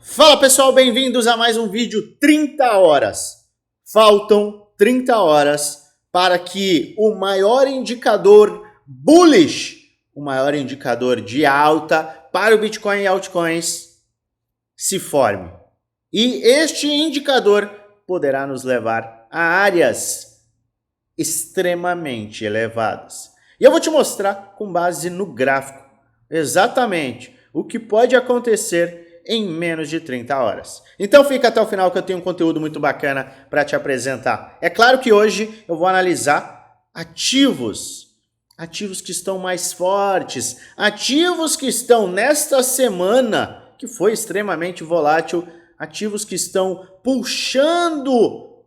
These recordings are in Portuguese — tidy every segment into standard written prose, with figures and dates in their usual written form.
Fala pessoal, bem-vindos a mais um vídeo 30 horas. Faltam 30 horas para que o maior indicador bullish, o maior indicador de alta para o Bitcoin e altcoins se forme. E este indicador poderá nos levar a áreas extremamente elevadas. E eu vou te mostrar com base no gráfico exatamente o que pode acontecer em menos de 30 horas. Então fica até o final que eu tenho um conteúdo muito bacana para te apresentar. É claro que hoje eu vou analisar ativos que estão mais fortes, ativos que estão nesta semana, que foi extremamente volátil, ativos que estão puxando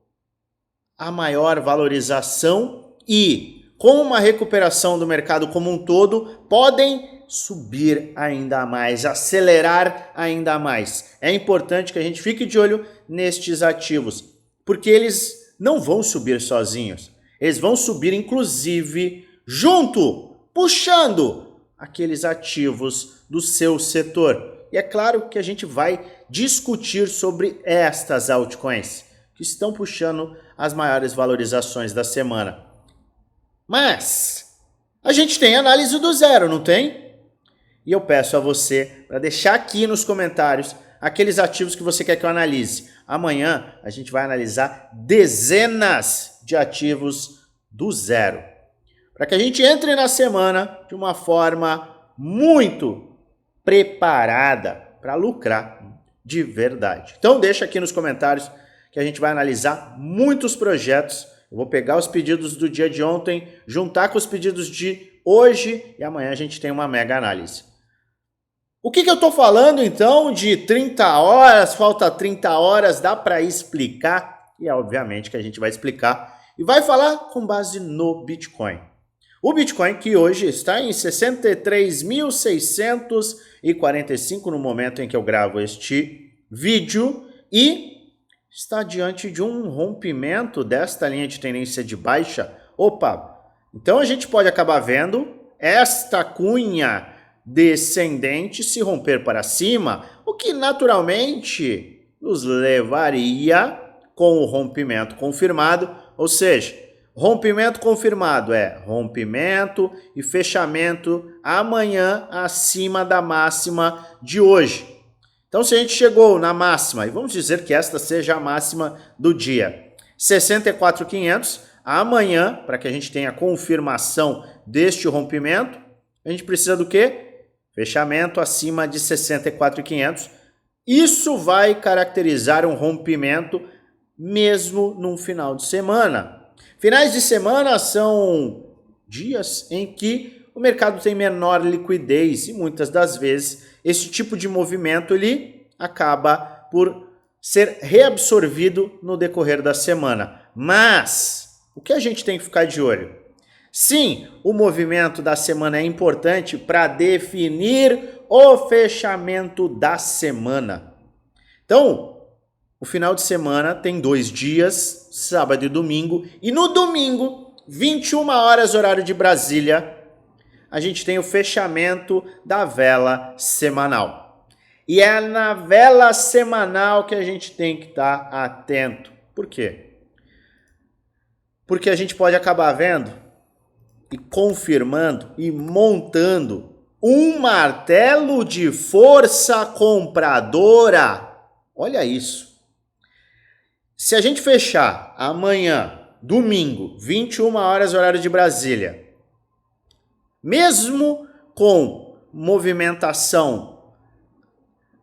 a maior valorização e, com uma recuperação do mercado como um todo, podem subir ainda mais, acelerar ainda mais. É importante que a gente fique de olho nestes ativos, porque eles não vão subir sozinhos. Eles vão subir, inclusive, junto, puxando aqueles ativos do seu setor. E é claro que a gente vai discutir sobre estas altcoins, que estão puxando as maiores valorizações da semana. Mas a gente tem análise do zero, não tem? E eu peço a você para deixar aqui nos comentários aqueles ativos que você quer que eu analise. Amanhã a gente vai analisar dezenas de ativos do zero, para que a gente entre na semana de uma forma muito preparada para lucrar de verdade. Então deixa aqui nos comentários que a gente vai analisar muitos projetos. Eu vou pegar os pedidos do dia de ontem, juntar com os pedidos de hoje e amanhã a gente tem uma mega análise. O que eu estou falando então de 30 horas, falta 30 horas, dá para explicar? E é obviamente que a gente vai explicar e vai falar com base no Bitcoin. O Bitcoin que hoje está em 63.645 no momento em que eu gravo este vídeo e está diante de um rompimento desta linha de tendência de baixa. Opa, então a gente pode acabar vendo esta cunha descendente se romper para cima, o que naturalmente nos levaria com o rompimento confirmado, ou seja, rompimento confirmado é rompimento e fechamento amanhã acima da máxima de hoje. Então se a gente chegou na máxima, e vamos dizer que esta seja a máxima do dia, 64.500, amanhã, para que a gente tenha confirmação deste rompimento, a gente precisa do quê? Fechamento acima de 64.500. Isso vai caracterizar um rompimento mesmo num final de semana. Finais de semana são dias em que o mercado tem menor liquidez e muitas das vezes esse tipo de movimento ele acaba por ser reabsorvido no decorrer da semana. Mas o que a gente tem que ficar de olho? Sim, o movimento da semana é importante para definir o fechamento da semana. Então, o final de semana tem 2 dias, sábado e domingo. E no domingo, 21 horas horário de Brasília, a gente tem o fechamento da vela semanal. E é na vela semanal que a gente tem que estar atento. Por quê? Porque a gente pode acabar vendo e confirmando e montando um martelo de força compradora. Olha isso. Se a gente fechar amanhã, domingo, 21 horas horário de Brasília, mesmo com movimentação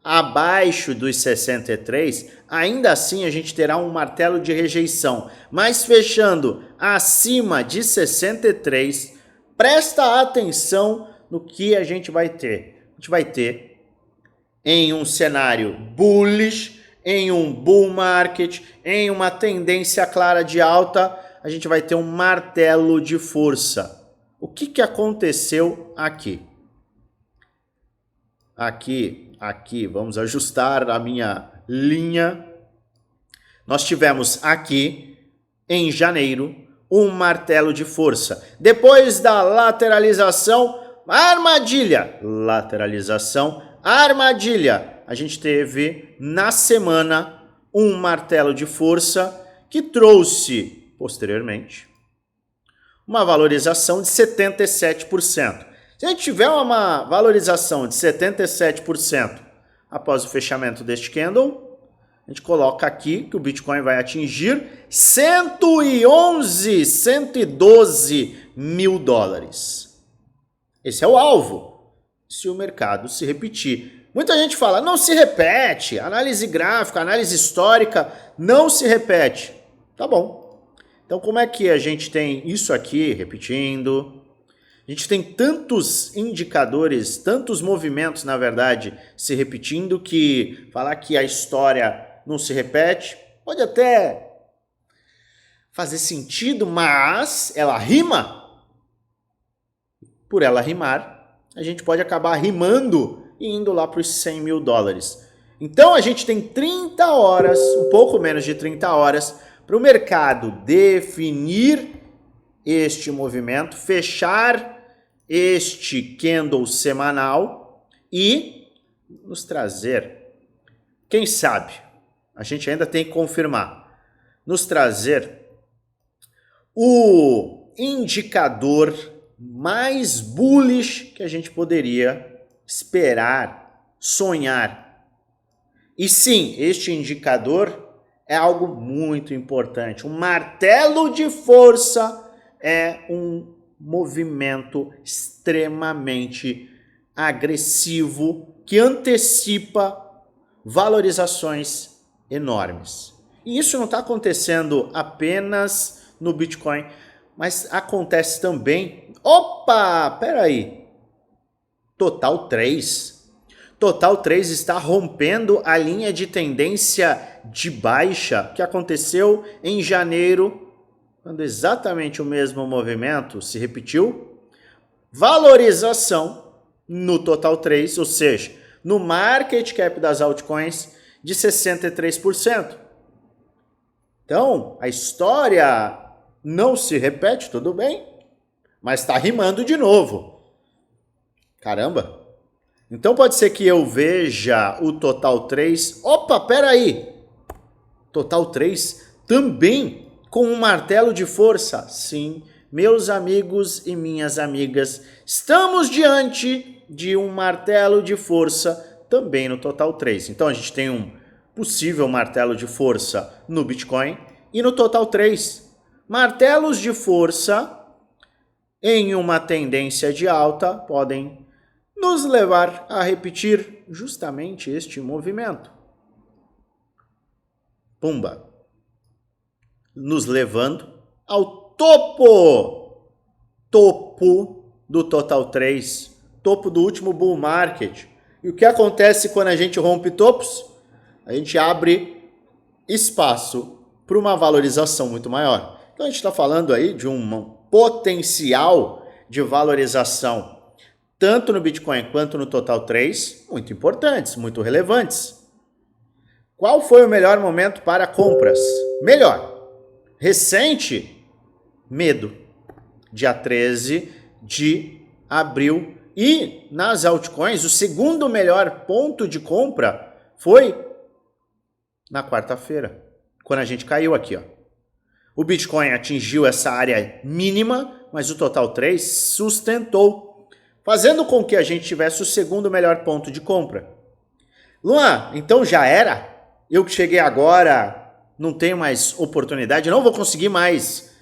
abaixo dos 63, ainda assim a gente terá um martelo de rejeição. Mas fechando acima de 63, presta atenção no que a gente vai ter. A gente vai ter em um cenário bullish, em um bull market, em uma tendência clara de alta, a gente vai ter um martelo de força. O que aconteceu aqui? Aqui, vamos ajustar a minha linha. Nós tivemos aqui, em janeiro, um martelo de força. Depois da lateralização, armadilha. Lateralização, armadilha. a gente teve na semana um martelo de força que trouxe, posteriormente, uma valorização de 77%. Se a gente tiver uma valorização de 77% após o fechamento deste candle, a gente coloca aqui que o Bitcoin vai atingir 112 mil dólares. Esse é o alvo, se o mercado se repetir. Muita gente fala, não se repete, análise gráfica, análise histórica, não se repete. Tá bom. Então como é que a gente tem isso aqui repetindo? A gente tem tantos indicadores, tantos movimentos, na verdade, se repetindo, que falar que a história não se repete pode até fazer sentido, mas ela rima. Por ela rimar, a gente pode acabar rimando e indo lá para os 100 mil dólares. Então a gente tem 30 horas, um pouco menos de 30 horas, para o mercado definir este movimento, fechar este candle semanal e nos trazer, quem sabe, a gente ainda tem que confirmar, nos trazer o indicador mais bullish que a gente poderia esperar, sonhar. E sim, este indicador é algo muito importante. Um martelo de força é um movimento extremamente agressivo que antecipa valorizações enormes. E isso não está acontecendo apenas no Bitcoin, mas acontece também... Opa, peraí! Total 3. Total 3 está rompendo a linha de tendência de baixa que aconteceu em janeiro, quando exatamente o mesmo movimento se repetiu. Valorização no Total 3, ou seja, no market cap das altcoins de 63%. Então, a história não se repete, tudo bem, mas está rimando de novo. Caramba! Então pode ser que eu veja o Total 3... Opa, peraí! Total 3 também com um martelo de força. Sim, meus amigos e minhas amigas, estamos diante de um martelo de força também no Total 3. Então a gente tem um possível martelo de força no Bitcoin e no Total 3. Martelos de força em uma tendência de alta podem nos levar a repetir justamente este movimento. Pumba! Nos levando ao topo do Total 3, topo do último bull market. E o que acontece quando a gente rompe topos? A gente abre espaço para uma valorização muito maior. Então a gente está falando aí de um potencial de valorização tanto no Bitcoin quanto no Total 3, muito importantes, muito relevantes. Qual foi o melhor momento para compras? Melhor. Recente, medo. Dia 13 de abril. E nas altcoins, o segundo melhor ponto de compra foi na quarta-feira, quando a gente caiu aqui, ó. O Bitcoin atingiu essa área mínima, mas o Total 3 sustentou, fazendo com que a gente tivesse o segundo melhor ponto de compra. Luan, então já era? Eu que cheguei agora, não tenho mais oportunidade, não vou conseguir mais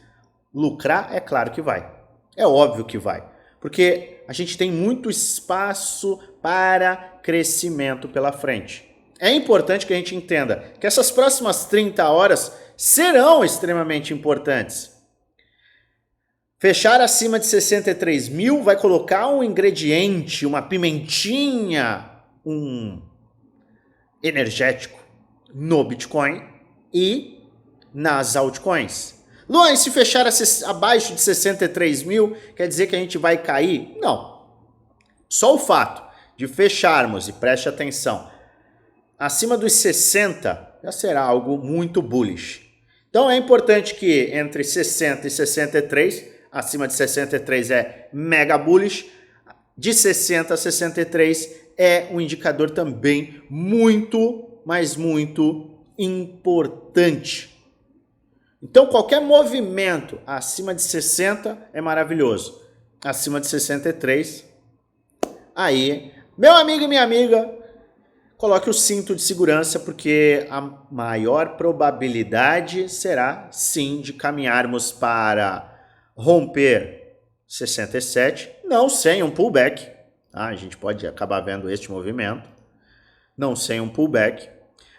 lucrar? É claro que vai. É óbvio que vai. Porque a gente tem muito espaço para crescimento pela frente. É importante que a gente entenda que essas próximas 30 horas serão extremamente importantes. Fechar acima de 63 mil vai colocar um ingrediente, uma pimentinha, um energético no Bitcoin e nas altcoins. Luan, e se fechar abaixo de 63 mil, quer dizer que a gente vai cair? Não. Só o fato de fecharmos, e preste atenção, acima dos 60 já será algo muito bullish. Então é importante que entre 60 e 63, acima de 63 é mega bullish, de 60 a 63 é um indicador também muito, mas muito importante. Então, qualquer movimento acima de 60 é maravilhoso. Acima de 63, aí, meu amigo e minha amiga, coloque o cinto de segurança, porque a maior probabilidade será, sim, de caminharmos para romper 67, não sem um pullback. Tá? A gente pode acabar vendo este movimento, não sem um pullback,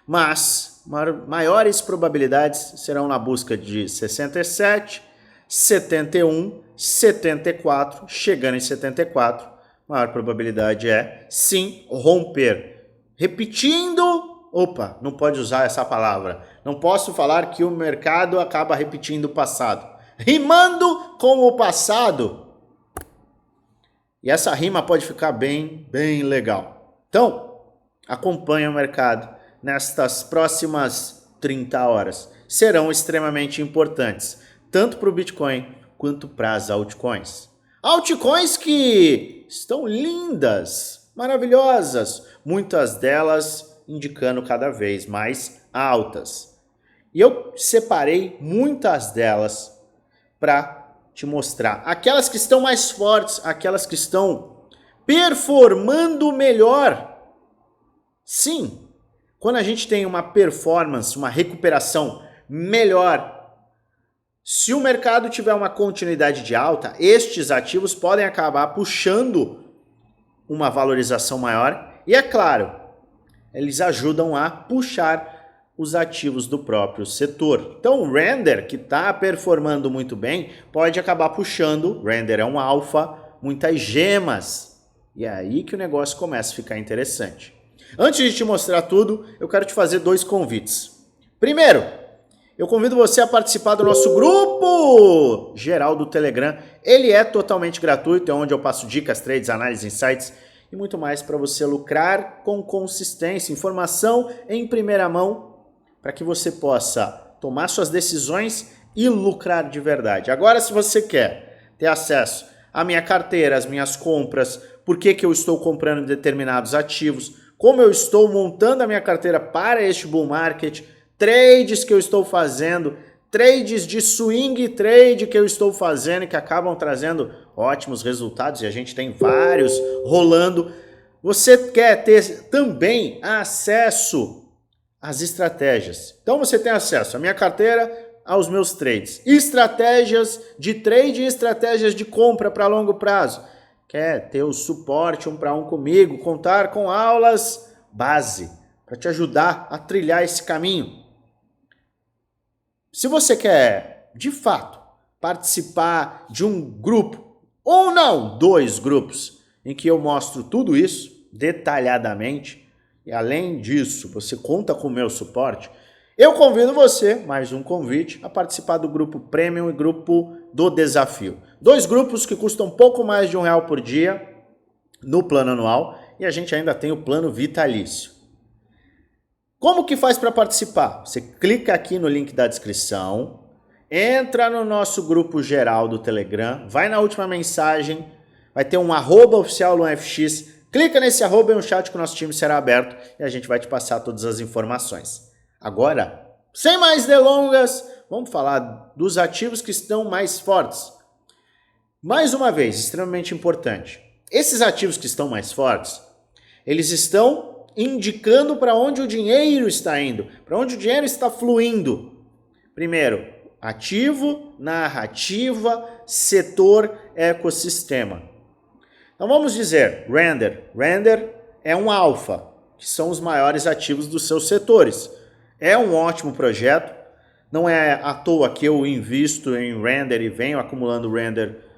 mas maiores probabilidades serão na busca de 67, 71, 74, chegando em 74, maior probabilidade é, sim, romper. Repetindo, opa, não pode usar essa palavra, não posso falar que o mercado acaba repetindo o passado. Rimando com o passado. E essa rima pode ficar bem legal. Então, acompanhe o mercado nestas próximas 30 horas. Serão extremamente importantes, tanto para o Bitcoin quanto para as altcoins. Altcoins que estão lindas, maravilhosas, muitas delas indicando cada vez mais altas. E eu separei muitas delas para te mostrar. Aquelas que estão mais fortes, aquelas que estão performando melhor. Sim, quando a gente tem uma performance, uma recuperação melhor, se o mercado tiver uma continuidade de alta, estes ativos podem acabar puxando uma valorização maior e, é claro, eles ajudam a puxar os ativos do próprio setor. Então o Render, que está performando muito bem, pode acabar puxando, Render é um alfa, muitas gemas. E é aí que o negócio começa a ficar interessante. Antes de te mostrar tudo, eu quero te fazer 2 convites. Primeiro, eu convido você a participar do nosso grupo geral do Telegram. Ele é totalmente gratuito, é onde eu passo dicas, trades, análises, insights e muito mais para você lucrar com consistência, informação em primeira mão, para que você possa tomar suas decisões e lucrar de verdade. Agora, se você quer ter acesso à minha carteira, às minhas compras, por que eu estou comprando determinados ativos, como eu estou montando a minha carteira para este bull market, trades que eu estou fazendo, trades de swing trade que eu estou fazendo e que acabam trazendo ótimos resultados, e a gente tem vários rolando. Você quer ter também acesso às estratégias. Então você tem acesso à minha carteira, aos meus trades. Estratégias de trade e estratégias de compra para longo prazo. Quer ter o suporte 1 para 1 comigo, contar com aulas base para te ajudar a trilhar esse caminho. Se você quer, de fato, participar de um grupo, ou não, 2 grupos, em que eu mostro tudo isso detalhadamente, e além disso, você conta com o meu suporte, eu convido você, mais um convite, a participar do grupo Premium e grupo do Desafio. 2 grupos que custam pouco mais de R$1 por dia no plano anual, e a gente ainda tem o plano vitalício. Como que faz para participar? Você clica aqui no link da descrição, entra no nosso grupo geral do Telegram, vai na última mensagem, vai ter um @oficial LuanFX, clica nesse @ e um chat que o nosso time será aberto e a gente vai te passar todas as informações. Agora, sem mais delongas, vamos falar dos ativos que estão mais fortes. Mais uma vez, extremamente importante, esses ativos que estão mais fortes, eles estão indicando para onde o dinheiro está indo, para onde o dinheiro está fluindo. Primeiro, ativo, narrativa, setor, ecossistema. Então vamos dizer, Render. Render é um alfa, que são os maiores ativos dos seus setores. É um ótimo projeto, não é à toa que eu invisto em Render e venho acumulando Render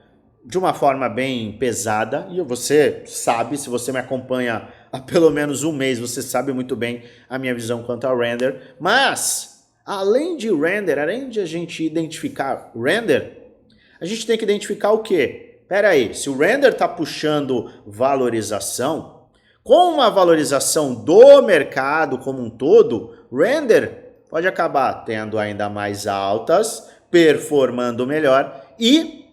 de uma forma bem pesada, e você sabe, se você me acompanha há pelo menos um mês, você sabe muito bem a minha visão quanto ao Render. Mas, além de Render, além de a gente identificar Render, a gente tem que identificar o quê? Pera aí, se o Render está puxando valorização, com uma valorização do mercado como um todo, Render pode acabar tendo ainda mais altas, performando melhor, e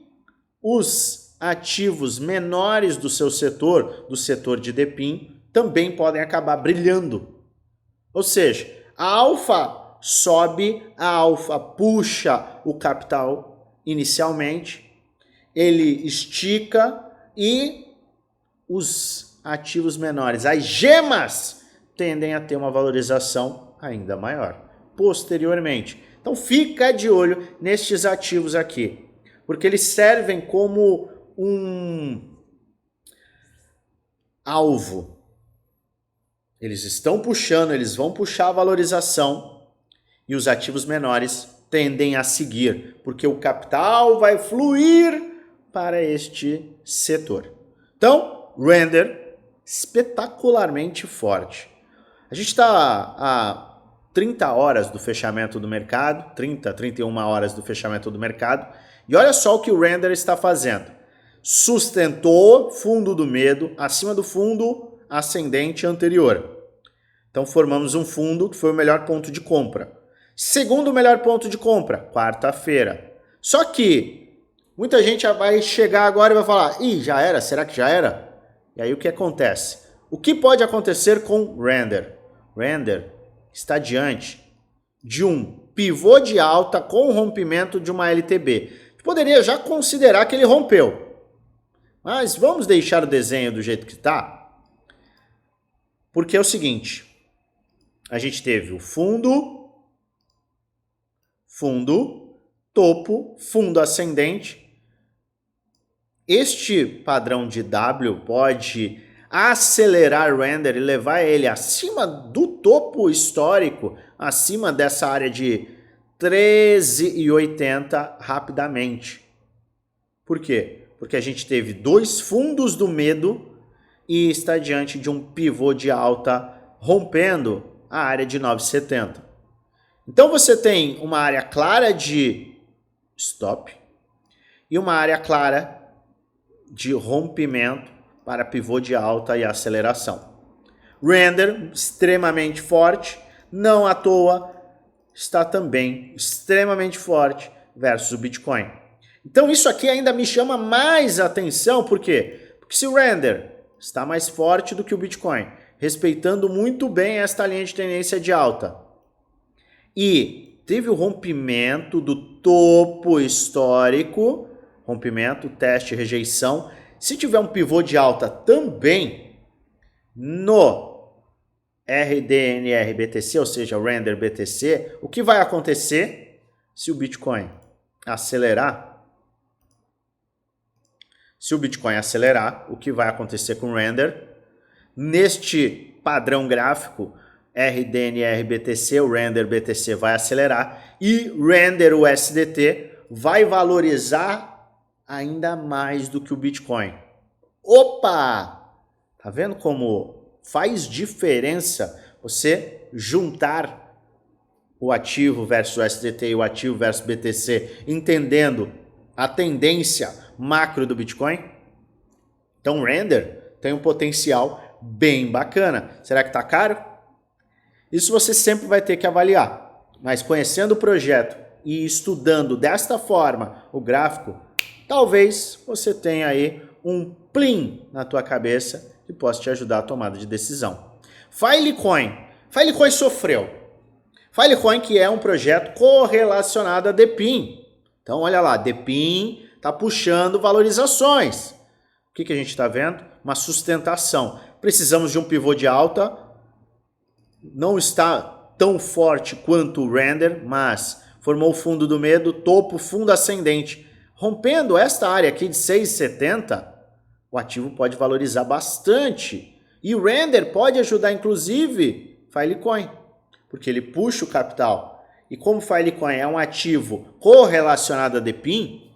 os ativos menores do seu setor, do setor de DePIN, também podem acabar brilhando. Ou seja, a alfa sobe, a alfa puxa o capital inicialmente, ele estica e os ativos menores, as gemas, tendem a ter uma valorização ainda maior posteriormente. Então fica de olho nestes ativos aqui, porque eles servem como um alvo. Eles estão puxando, eles vão puxar a valorização e os ativos menores tendem a seguir, porque o capital vai fluir para este setor. Então, render espetacularmente forte. A gente está a 30 horas do fechamento do mercado, 31 horas do fechamento do mercado, e olha só o que o render está fazendo. Sustentou fundo do medo acima do fundo ascendente anterior. Então formamos um fundo que foi o melhor ponto de compra. Segundo melhor ponto de compra, quarta-feira. Só que muita gente vai chegar agora e vai falar, ih, já era? Será que já era? E aí o que acontece? O que pode acontecer com render? Render está diante de um pivô de alta com rompimento de uma LTB. Poderia já considerar que ele rompeu. Mas vamos deixar o desenho do jeito que está? Porque é o seguinte, a gente teve o fundo, topo, fundo ascendente. Este padrão de W pode acelerar o render e levar ele acima do topo histórico, acima dessa área de 13,80 rapidamente. Por quê? Porque a gente teve dois fundos do medo e está diante de um pivô de alta rompendo a área de 9,70. Então você tem uma área clara de stop e uma área clara de rompimento para pivô de alta e aceleração. Render extremamente forte, não à toa, está também extremamente forte versus o Bitcoin. Então isso aqui ainda me chama mais atenção, por quê? Porque se o render está mais forte do que o Bitcoin, respeitando muito bem esta linha de tendência de alta, e teve o rompimento do topo histórico, rompimento, teste, rejeição. Se tiver um pivô de alta também no RDNR BTC, ou seja, o Render BTC, o que vai acontecer se o Bitcoin acelerar? Se o Bitcoin acelerar, o que vai acontecer com o Render? Neste padrão gráfico, RDNR BTC, o Render BTC vai acelerar e Render USDT vai valorizar ainda mais do que o Bitcoin. Opa! Tá vendo como faz diferença você juntar o ativo versus o USDT e o ativo versus BTC, entendendo a tendência macro do Bitcoin? Então o Render tem um potencial bem bacana. Será que tá caro? Isso você sempre vai ter que avaliar. Mas conhecendo o projeto e estudando desta forma o gráfico, talvez você tenha aí um plim na tua cabeça que possa te ajudar a tomada de decisão. Filecoin. Filecoin sofreu. Filecoin que é um projeto correlacionado a DePIN. Então olha lá, DePIN está puxando valorizações. O que a gente está vendo? Uma sustentação. Precisamos de um pivô de alta. Não está tão forte quanto o Render, mas formou o fundo do medo, topo, fundo ascendente. Rompendo esta área aqui de 6,70, o ativo pode valorizar bastante. E o Render pode ajudar, inclusive, Filecoin, porque ele puxa o capital. E como Filecoin é um ativo correlacionado a DePIN,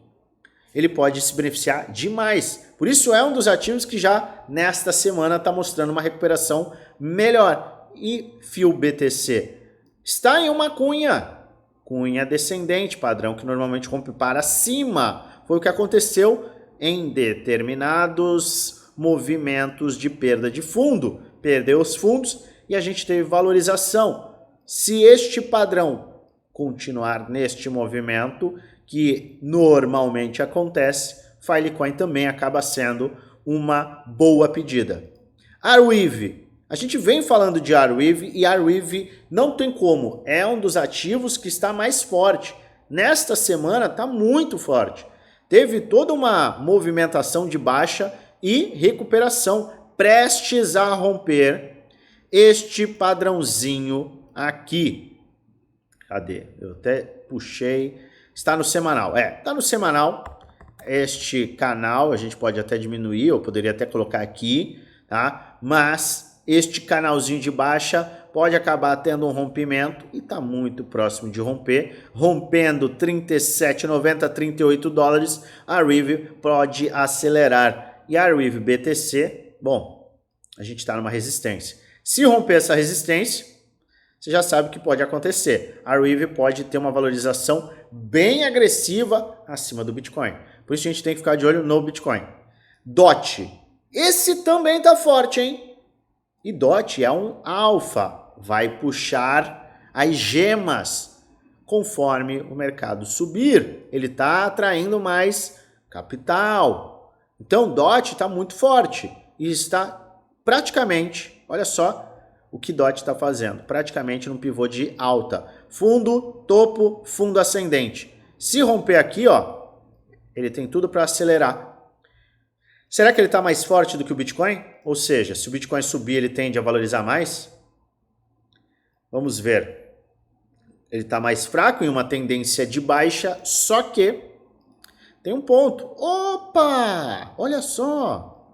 ele pode se beneficiar demais. Por isso é um dos ativos que já nesta semana está mostrando uma recuperação melhor. E FIO-BTC está em uma cunha descendente, padrão que normalmente rompe para cima. Foi o que aconteceu em determinados movimentos de perda de fundo. Perdeu os fundos e a gente teve valorização. Se este padrão continuar neste movimento, que normalmente acontece, Filecoin também acaba sendo uma boa pedida. Arweave A gente vem falando de Arweave e Arweave não tem como. É um dos ativos que está mais forte. Nesta semana está muito forte. Teve toda uma movimentação de baixa e recuperação, prestes a romper este padrãozinho aqui. Cadê? Eu até puxei. Está no semanal. Está no semanal. Este canal, a gente pode até diminuir, eu poderia até colocar aqui, tá? Mas este canalzinho de baixa pode acabar tendo um rompimento e está muito próximo de romper. Rompendo 37,90, 38 dólares, a Arweave pode acelerar. E a Arweave BTC, bom, a gente está numa resistência. Se romper essa resistência, você já sabe o que pode acontecer. A Arweave pode ter uma valorização bem agressiva acima do Bitcoin. Por isso a gente tem que ficar de olho no Bitcoin. DOT. Esse também tá forte, hein? E DOT é um alfa. Vai puxar as gemas conforme o mercado subir. Ele tá atraindo mais capital. Então DOT está muito forte. E está praticamente, olha só o que DOT está fazendo. Praticamente num pivô de alta. Fundo, topo, fundo ascendente. Se romper aqui, ó, ele tem tudo para acelerar. Será que ele está mais forte do que o Bitcoin? Ou seja, se o Bitcoin subir, ele tende a valorizar mais? Vamos ver. Ele está mais fraco em uma tendência de baixa, só que tem um ponto. Opa! Olha só!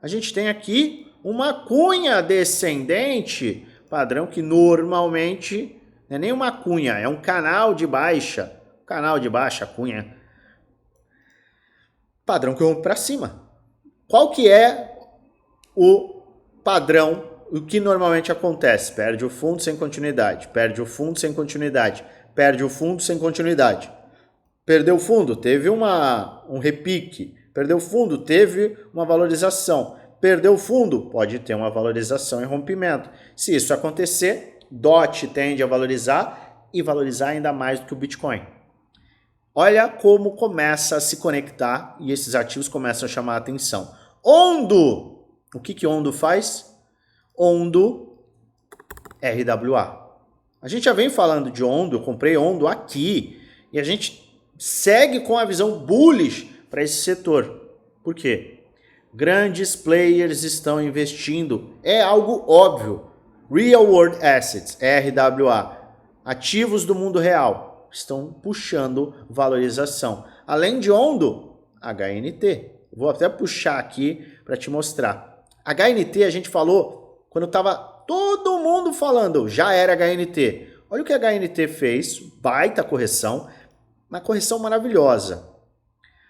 A gente tem aqui uma cunha descendente, padrão que normalmente não é nem uma cunha, é um canal de baixa. Canal de baixa, cunha. Padrão que rompe para cima. Qual que é o padrão, o que normalmente acontece? Perde o fundo sem continuidade, perde o fundo sem continuidade, perde o fundo sem continuidade. Perdeu o fundo, teve um repique. Perdeu o fundo, teve uma valorização. Perdeu o fundo, pode ter uma valorização e rompimento. Se isso acontecer, DOT tende a valorizar e valorizar ainda mais do que o Bitcoin. Olha como começa a se conectar e esses ativos começam a chamar a atenção. Ondo! O que Ondo faz? Ondo RWA. A gente já vem falando de Ondo, eu comprei Ondo aqui e a gente segue com a visão bullish para esse setor. Por quê? Grandes players estão investindo. É algo óbvio. Real World Assets, RWA. Ativos do mundo real. Estão puxando valorização. Além de Ondo, HNT. Vou até puxar aqui para te mostrar. HNT a gente falou quando estava todo mundo falando, já era HNT. Olha o que a HNT fez, baita correção, uma correção maravilhosa.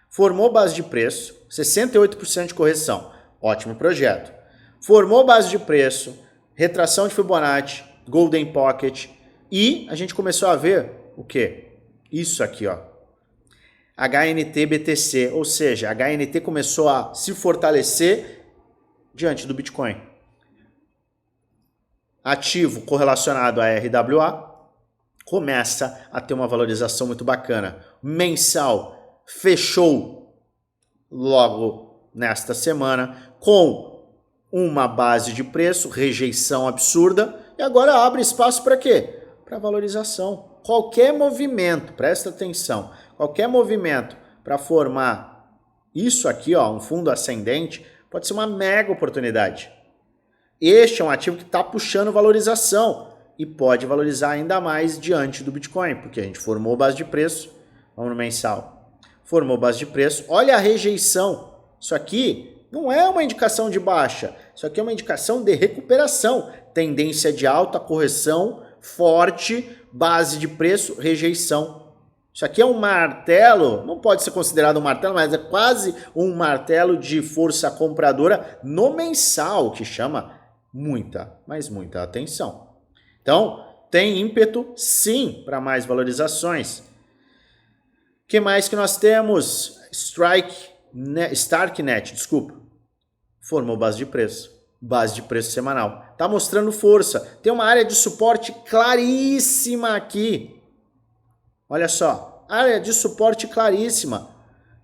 Formou base de preço, 68% de correção, ótimo projeto. Formou base de preço, retração de Fibonacci, Golden Pocket e a gente começou a ver o quê? Isso aqui, ó. HNT BTC, ou seja, a HNT começou a se fortalecer diante do Bitcoin. Ativo correlacionado a RWA começa a ter uma valorização muito bacana. Mensal fechou logo nesta semana com uma base de preço, rejeição absurda e agora abre espaço para quê? Para valorização. Qualquer movimento, presta atenção, qualquer movimento para formar isso aqui, ó, um fundo ascendente, pode ser uma mega oportunidade. Este é um ativo que está puxando valorização e pode valorizar ainda mais diante do Bitcoin, porque a gente formou base de preço, vamos no mensal, formou base de preço, olha a rejeição, isso aqui não é uma indicação de baixa, isso aqui é uma indicação de recuperação, tendência de alta, correção forte, base de preço, rejeição. Isso aqui é um martelo, não pode ser considerado um martelo, mas é quase um martelo de força compradora no mensal, que chama muita, mas muita atenção. Então, tem ímpeto sim para mais valorizações. O que mais que nós temos? Starknet, desculpa, formou base de preço. Base de preço semanal. Está mostrando força. Tem uma área de suporte claríssima aqui. Olha só. Área de suporte claríssima.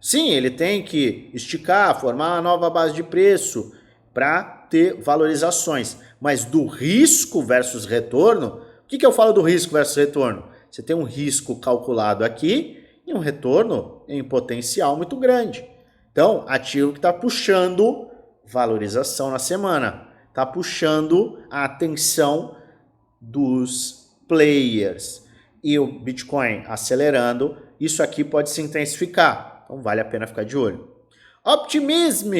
Sim, ele tem que esticar, formar uma nova base de preço para ter valorizações. Mas do risco versus retorno, o que eu falo do risco versus retorno? Você tem um risco calculado aqui e um retorno em potencial muito grande. Então, ativo que está puxando valorização na semana, está puxando a atenção dos players. E o Bitcoin acelerando, isso aqui pode se intensificar. Então, vale a pena ficar de olho. Optimism!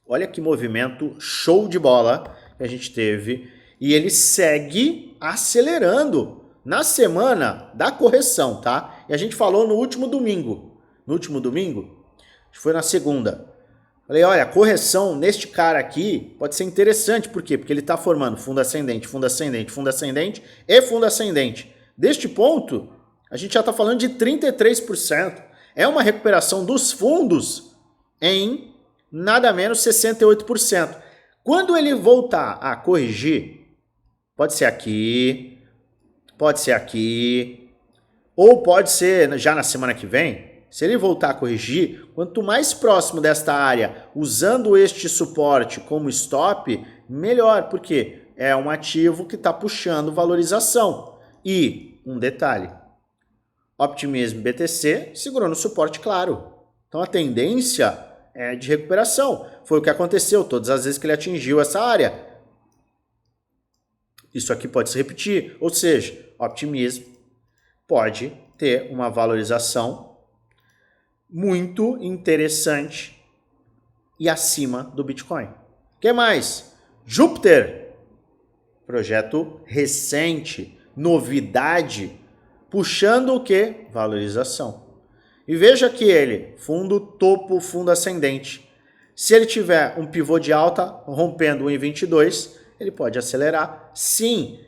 Olha que movimento show de bola que a gente teve. E ele segue acelerando na semana da correção, tá? E a gente falou no último domingo. No último domingo? Acho que foi na segunda. Falei, olha, a correção neste cara aqui pode ser interessante. Por quê? Porque ele está formando fundo ascendente, fundo ascendente, fundo ascendente e fundo ascendente. Deste ponto, a gente já está falando de 33%. É uma recuperação dos fundos em nada menos 68%. Quando ele voltar a corrigir, pode ser aqui, ou pode ser já na semana que vem. Se ele voltar a corrigir, quanto mais próximo desta área, usando este suporte como stop, melhor, porque é um ativo que está puxando valorização. E, um detalhe, Optimism BTC segurou no suporte claro. Então a tendência é de recuperação. Foi o que aconteceu todas as vezes que ele atingiu essa área. Isso aqui pode se repetir, ou seja, Optimism pode ter uma valorização muito interessante e acima do Bitcoin. O que mais? Júpiter, projeto recente, novidade, puxando o que? Valorização. E veja que ele, fundo topo, fundo ascendente. Se ele tiver um pivô de alta, rompendo 1,22, ele pode acelerar. Sim,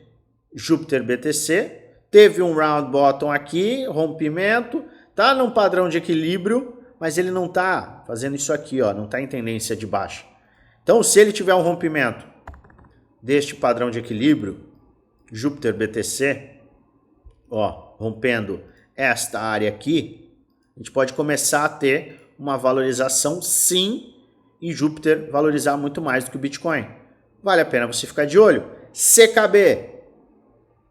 Júpiter BTC, teve um round bottom aqui, rompimento, tá num padrão de equilíbrio, mas ele não está fazendo isso aqui, ó, não está em tendência de baixa. Então, se ele tiver um rompimento deste padrão de equilíbrio, Júpiter BTC, ó, rompendo esta área aqui, a gente pode começar a ter uma valorização sim e Júpiter valorizar muito mais do que o Bitcoin. Vale a pena você ficar de olho. CKB,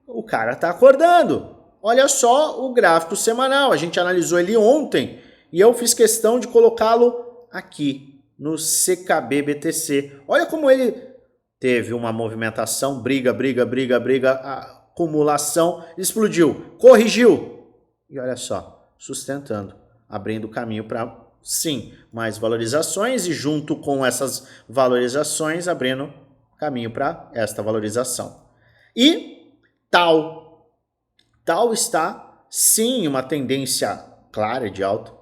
o cara está acordando. Olha só o gráfico semanal, a gente analisou ele ontem e eu fiz questão de colocá-lo aqui no CKB BTC. Olha como ele teve uma movimentação, briga, acumulação, explodiu, corrigiu. E olha só, sustentando, abrindo caminho para, sim, mais valorizações e junto com essas valorizações, abrindo caminho para esta valorização. E Tal está, sim, uma tendência clara de alta.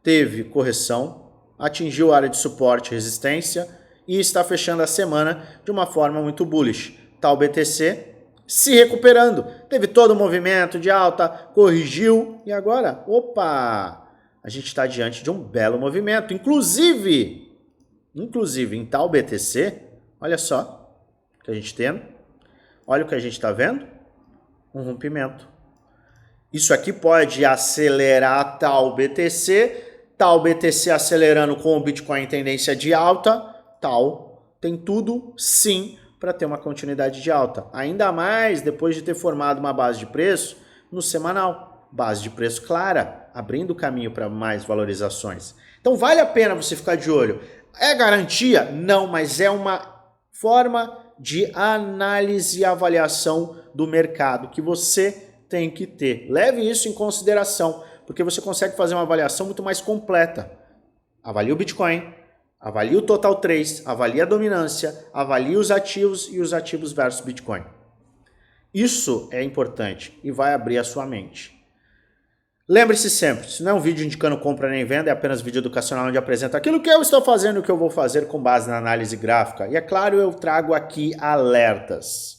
Teve correção, atingiu a área de suporte e resistência e está fechando a semana de uma forma muito bullish. Tal BTC se recuperando. Teve todo o movimento de alta, corrigiu e agora, opa, a gente está diante de um belo movimento. Inclusive em Tal BTC, olha só o que a gente tem. Olha o que a gente está vendo. Um rompimento. Isso aqui pode acelerar Tal BTC acelerando com o Bitcoin em tendência de alta, Tal tem tudo sim para ter uma continuidade de alta. Ainda mais depois de ter formado uma base de preço no semanal. Base de preço clara, abrindo caminho para mais valorizações. Então vale a pena você ficar de olho. É garantia? Não, mas é uma forma de análise e avaliação do mercado que você tem que ter. Leve isso em consideração, porque você consegue fazer uma avaliação muito mais completa. Avalie o Bitcoin, avalie o Total 3, avalie a dominância, avalie os ativos e os ativos versus Bitcoin. Isso é importante e vai abrir a sua mente. Lembre-se sempre, isso não é um vídeo indicando compra nem venda, é apenas vídeo educacional onde apresento aquilo que eu estou fazendo e o que eu vou fazer com base na análise gráfica. E é claro, eu trago aqui alertas.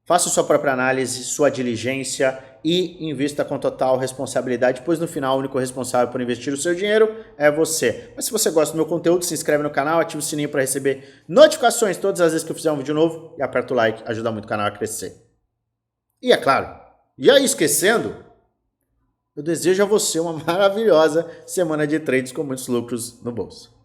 Faça sua própria análise, sua diligência e invista com total responsabilidade, pois no final o único responsável por investir o seu dinheiro é você. Mas se você gosta do meu conteúdo, se inscreve no canal, ativa o sininho para receber notificações todas as vezes que eu fizer um vídeo novo e aperta o like, ajuda muito o canal a crescer. E é claro, e aí esquecendo, eu desejo a você uma maravilhosa semana de trades com muitos lucros no bolso.